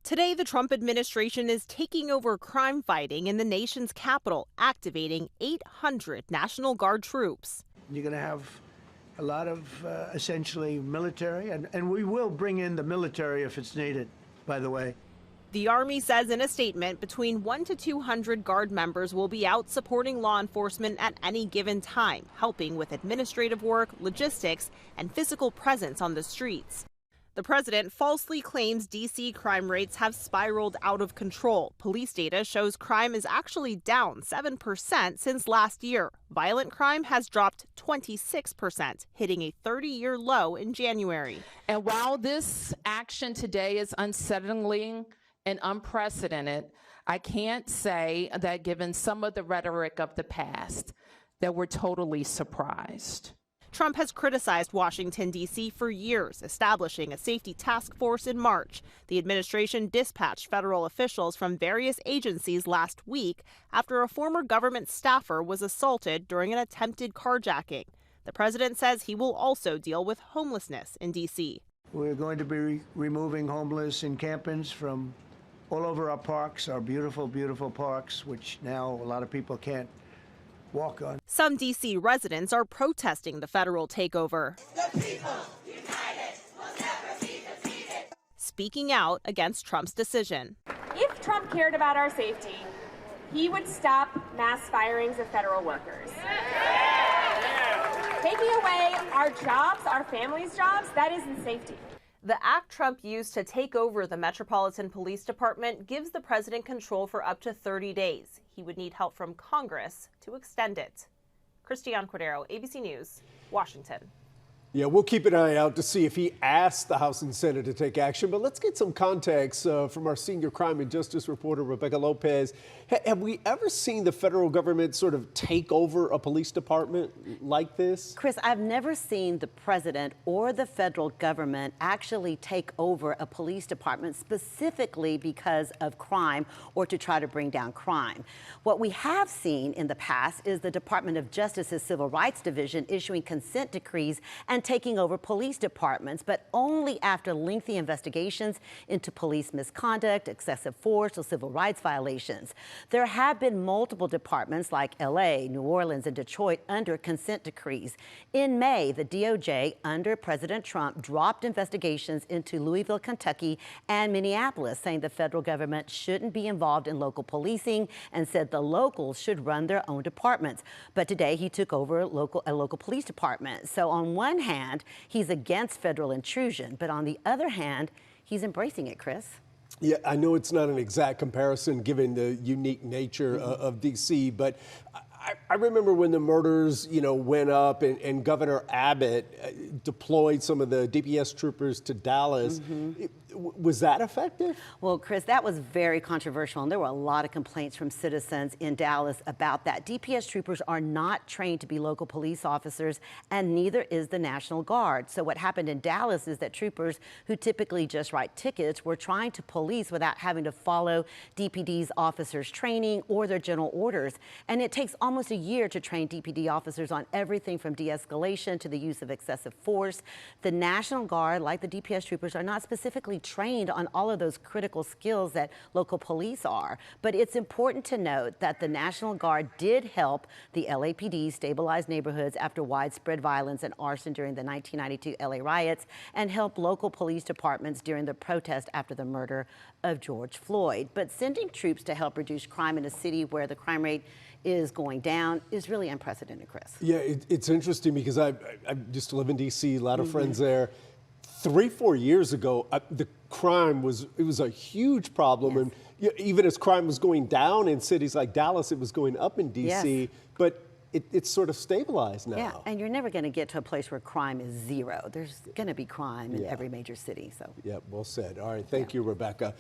Today, the Trump administration is taking over crime fighting in the nation's capital, activating 800 National Guard troops. You're going to have a lot of essentially military, and we will bring in the military if it's needed, by the way. The Army says in a statement between 100 to 200 Guard members will be out supporting law enforcement at any given time, helping with administrative work, logistics, and physical presence on the streets. The president falsely claims D.C. crime rates have spiraled out of control. Police data shows crime is actually down 7% since last year. Violent crime has dropped 26%, hitting a 30-year low in January. And while this action today is unsettling and unprecedented, I can't say that given some of the rhetoric of the past, that we're totally surprised. Trump has criticized Washington, D.C. for years, establishing a safety task force in March. The administration dispatched federal officials from various agencies last week after a former government staffer was assaulted during an attempted carjacking. The president says he will also deal with homelessness in D.C. We're going to be removing homeless encampments from all over our parks, our beautiful, beautiful parks, which now a lot of people can't walk on. Some D.C. residents are protesting the federal takeover. The people united will never be defeated. Speaking out against Trump's decision. If Trump cared about our safety, he would stop mass firings of federal workers. Taking away our jobs, our families' jobs, that isn't safety. The act Trump used to take over the Metropolitan Police Department gives the president control for up to 30 days. He would need help from Congress to extend it. Christiane Cordero, ABC News, Washington. Yeah, we'll keep an eye out to see if he asked the House and Senate to take action. But let's get some context from our senior crime and justice reporter, Rebecca Lopez. Have we ever seen the federal government sort of take over a police department like this? Chris, I've never seen the president or the federal government actually take over a police department specifically because of crime or to try to bring down crime. What we have seen in the past is the Department of Justice's Civil Rights Division issuing consent decrees and taking over police departments, but only after lengthy investigations into police misconduct, excessive force, or civil rights violations. There have been multiple departments like LA, New Orleans, and Detroit under consent decrees. In May, the DOJ under President Trump dropped investigations into Louisville, Kentucky, and Minneapolis, saying the federal government shouldn't be involved in local policing and said the locals should run their own departments. But today he took over a local police department. So on one hand, he's against federal intrusion, but on the other hand, he's embracing it, Chris. Yeah, I know it's not an exact comparison given the unique nature of D.C., but I remember when the murders, went up and Governor Abbott deployed some of the DPS troopers to Dallas. Was that effective? Well, Chris, that was very controversial, and there were a lot of complaints from citizens in Dallas about that. DPS troopers are not trained to be local police officers, and neither is the National Guard. So what happened in Dallas is that troopers who typically just write tickets were trying to police without having to follow DPD's officers' training or their general orders. And it takes almost a year to train DPD officers on everything from de-escalation to the use of excessive force. The National Guard, like the DPS troopers, are not specifically trained on all of those critical skills that local police are. But it's important to note that the National Guard did help the LAPD stabilize neighborhoods after widespread violence and arson during the 1992 LA riots and help local police departments during the protest after the murder of George Floyd. But sending troops to help reduce crime in a city where the crime rate is going down is really unprecedented, Chris. Yeah, it's interesting because I just live in D.C., a lot of friends there. 3-4 years ago, the crime was a huge problem. Yes. And even as crime was going down in cities like Dallas, it was going up in D.C. Yes. But it's sort of stabilized now. Yeah, and you're never going to get to a place where crime is zero. There's going to be crime in every major city. So. Yeah, well said. All right, thank you, Rebecca.